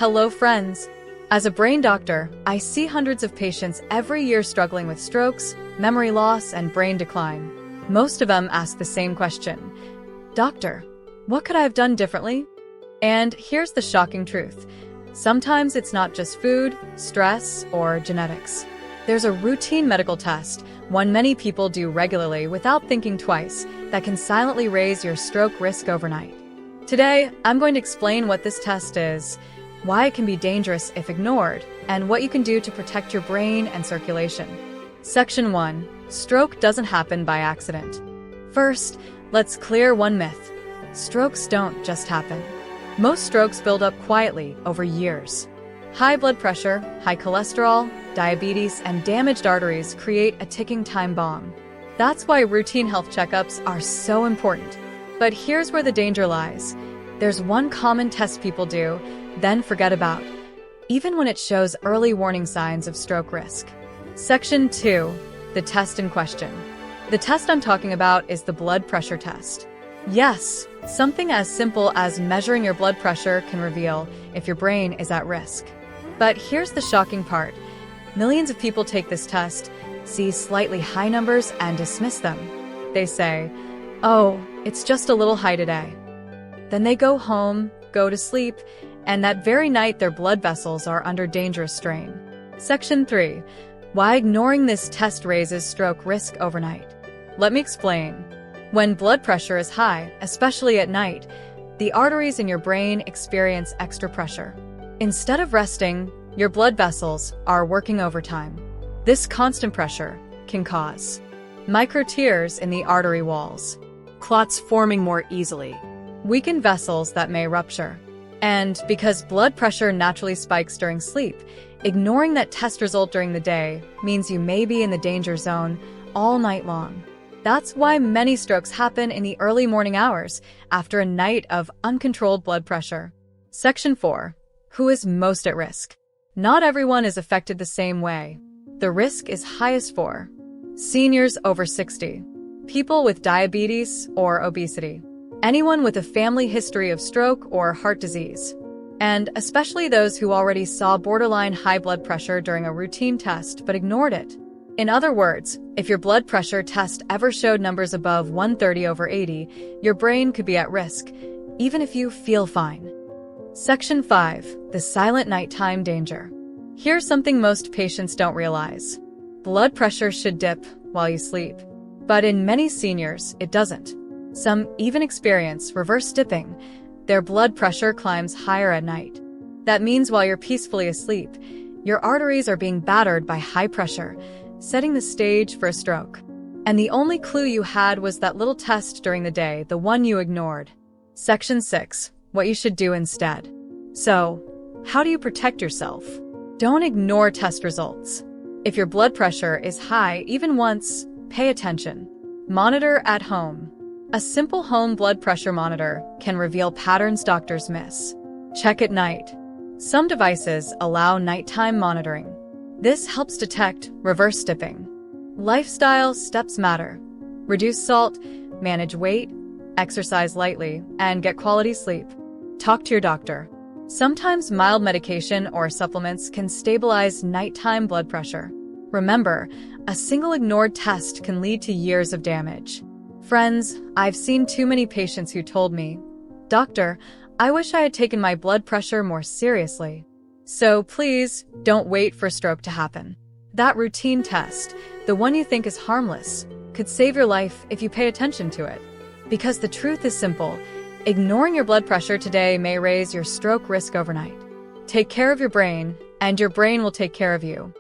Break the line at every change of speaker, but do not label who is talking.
Hello, friends. As a brain doctor, I see hundreds of patients every year struggling with strokes, memory loss, and brain decline. Most of them ask the same question: Doctor, what could I have done differently? And here's the shocking truth. Sometimes it's not just food, stress, or genetics. There's a routine medical test, one many people do regularly without thinking twice, that can silently raise your stroke risk overnight. Today, I'm going to explain what this test is, why it can be dangerous if ignored, and what you can do to protect your brain and circulation. Section 1. Stroke doesn't happen by accident. First, let's clear one myth. Strokes don't just happen. Most strokes build up quietly over years. High blood pressure, high cholesterol, diabetes, and damaged arteries create a ticking time bomb. That's why routine health checkups are so important. But here's where the danger lies. There's one common test people do, then forget about, even when it shows early warning signs of stroke risk. Section 2. The test in question. The test I'm talking about is the blood pressure test. Yes, something as simple as measuring your blood pressure can reveal if your brain is at risk. But here's the shocking part. Millions of people take this test, see slightly high numbers, and dismiss them. They say, "Oh, it's just a little high today." Then they go home, go to sleep, and that very night their blood vessels are under dangerous strain. Section 3. Why ignoring this test raises stroke risk overnight. Let me explain. When blood pressure is high, especially at night, the arteries in your brain experience extra pressure. Instead of resting, your blood vessels are working overtime. This constant pressure can cause micro tears in the artery walls, clots forming more easily, weakened vessels that may rupture. And because blood pressure naturally spikes during sleep, ignoring that test result during the day means you may be in the danger zone all night long. That's why many strokes happen in the early morning hours after a night of uncontrolled blood pressure. Section 4. Who is most at risk? Not everyone is affected the same way. The risk is highest for seniors over 60, people with diabetes or obesity, anyone with a family history of stroke or heart disease, and especially those who already saw borderline high blood pressure during a routine test but ignored it. In other words, if your blood pressure test ever showed numbers above 130/80, your brain could be at risk, even if you feel fine. Section 5. The silent nighttime danger. Here's something most patients don't realize. Blood pressure should dip while you sleep. But in many seniors, it doesn't. Some even experience reverse dipping. Their blood pressure climbs higher at night. That means while you're peacefully asleep, your arteries are being battered by high pressure, setting the stage for a stroke. And the only clue you had was that little test during the day, the one you ignored. Section 6. What you should do instead. So, how do you protect yourself? Don't ignore test results. If your blood pressure is high even once, pay attention. Monitor at home. A simple home blood pressure monitor can reveal patterns doctors miss. Check at night. Some devices allow nighttime monitoring. This helps detect reverse dipping. Lifestyle steps matter. Reduce salt, manage weight, exercise lightly, and get quality sleep. Talk to your doctor. Sometimes mild medication or supplements can stabilize nighttime blood pressure. Remember, a single ignored test can lead to years of damage. Friends, I've seen too many patients who told me, "Doctor, I wish I had taken my blood pressure more seriously." So please, don't wait for a stroke to happen. That routine test, the one you think is harmless, could save your life if you pay attention to it. Because the truth is simple, ignoring your blood pressure today may raise your stroke risk overnight. Take care of your brain, and your brain will take care of you.